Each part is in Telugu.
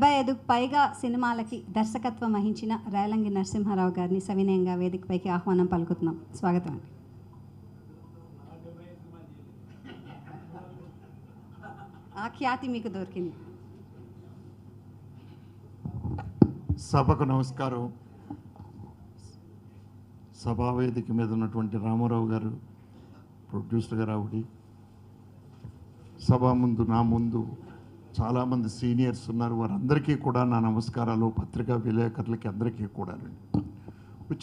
75కు పైగా సినిమాలకి దర్శకత్వం వహించిన రేలంగి నరసింహారావు గారిని సవినయంగా వేదికపైకి ఆహ్వానం పలుకుతున్నాం. స్వాగతం అండి. ఆ ఖ్యాతి మీకు దొరికింది. సభకు నమస్కారం. సభావేదిక మీద ఉన్నటువంటి రామారావు గారు, ప్రొడ్యూసర్ గారు ఆవిడి, సభ ముందు నా ముందు చాలామంది సీనియర్స్ ఉన్నారు, వారందరికీ కూడా నా నమస్కారాలు. పత్రికా విలేకరులకి అందరికీ కూడా.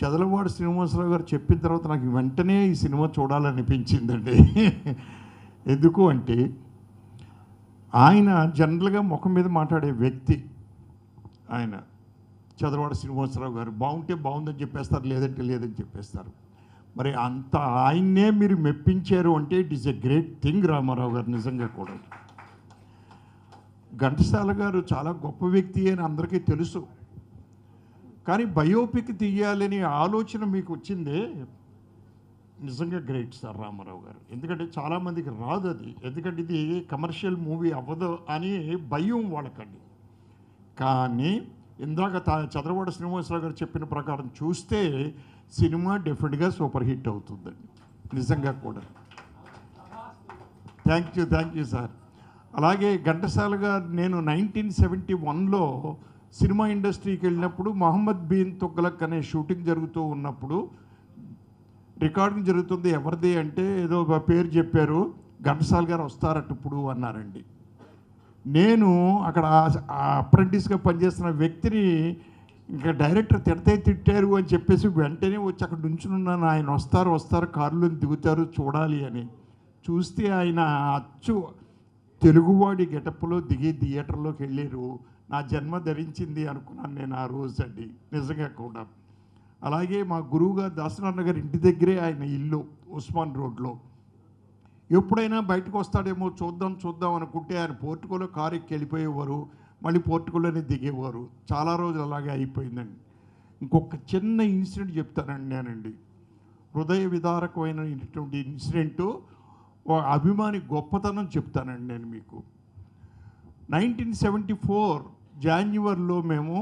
చదలవాడు శ్రీనివాసరావు గారు చెప్పిన తర్వాత నాకు వెంటనే ఈ సినిమా చూడాలనిపించిందండి. ఎందుకు అంటే ఆయన జనరల్గా ముఖం మీద మాట్లాడే వ్యక్తి. ఆయన చదలవాడు శ్రీనివాసరావు గారు బాగుంటే బాగుందని చెప్పేస్తారు, లేదంటే లేదని చెప్పేస్తారు. మరి అంత ఆయన్నే మీరు మెప్పించారు అంటే it is a great thing. Ramarao garu నిజంగా కూడా. ఘంటసాల గారు చాలా గొప్ప వ్యక్తి అని అందరికీ తెలుసు, కానీ బయోపిక్ తీయాలని ఆలోచన మీకు వచ్చిందే నిజంగా గ్రేట్ సార్ రామారావు గారు. ఎందుకంటే చాలామందికి రాదు అది, ఎందుకంటే ఇది కమర్షియల్ మూవీ అవ్వదు అని భయం వాళ్ళకండి. కానీ ఇందాక చదలవాడ శ్రీనివాసరావు గారు చెప్పిన ప్రకారం చూస్తే సినిమా డెఫినెట్గా సూపర్ హిట్ అవుతుందండి నిజంగా కూడా. Thank you sir. అలాగే ఘంటసాల గారు నేను 1971లో సినిమా ఇండస్ట్రీకి వెళ్ళినప్పుడు మొహమ్మద్ బిన్ తుగ్లక్ అనే షూటింగ్ జరుగుతూ ఉన్నప్పుడు రికార్డింగ్ జరుగుతుంది. ఎవరిది అంటే ఏదో పేరు చెప్పారు, ఘంటసాల గారు వస్తారట ఇప్పుడు అన్నారండి. నేను అక్కడ అప్రెంటిస్గా పనిచేస్తున్న వ్యక్తిని ఇంకా డైరెక్టర్ తిట్టారు అని చెప్పేసి వెంటనే వచ్చి అక్కడ నుంచున్నాను. ఆయన వస్తారు కారులో దిగుతారు చూడాలి అని. చూస్తే ఆయన అచ్చు తెలుగువాడి గెటప్లో దిగి థియేటర్లోకి వెళ్ళారు. నా జన్మ ధరించింది అనుకున్నాను నేను ఆ రోజు అండి నిజంగా కూడా. అలాగే మా గురువుగారు దాసనారాయణ గారి ఇంటి దగ్గరే ఆయన ఇల్లు, ఉస్మాన్ రోడ్లో. ఎప్పుడైనా బయటకు వస్తాడేమో చూద్దాం అనుకుంటే ఆయన పోర్టుకోలో కారు ఎక్కి వెళ్ళిపోయేవారు, మళ్ళీ పోర్టుకోలోనే దిగేవారు. చాలా రోజులు అలాగే అయిపోయిందండి. ఇంకొక చిన్న ఇన్సిడెంట్ చెప్తానండి నేనండి. హృదయ విదారకమైనటువంటి ఇన్సిడెంటు, అభిమాని గొప్పతనం చెప్తానండి నేను మీకు. 1974 జాన్యువరిలో మేము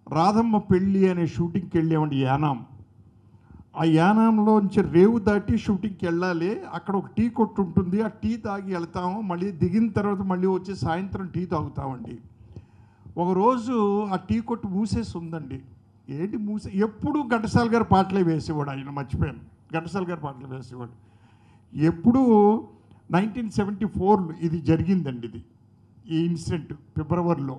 రాధమ్మ పెళ్ళి అనే షూటింగ్కి వెళ్ళామండి యానాం. ఆ యానాంలోంచి రేవు దాటి షూటింగ్కి వెళ్ళాలి. అక్కడ ఒక టీ కొట్టు ఉంటుంది, ఆ టీ తాగి వెళ్తాము. మళ్ళీ దిగిన తర్వాత మళ్ళీ వచ్చి సాయంత్రం టీ తాగుతామండి. ఒకరోజు ఆ టీ కొట్టు మూసేసి ఉందండి. ఏంటి ఎప్పుడు ఘంటసాల గారి పాటలే వేసేవాడు ఆయన. మర్చిపోయాను, ఘంటసాల గారి పాటలు వేసేవాడు ఎప్పుడు. 1974 ఇది జరిగిందండి, ఇది ఈ ఇన్సిడెంట్ ఫిబ్రవరిలో.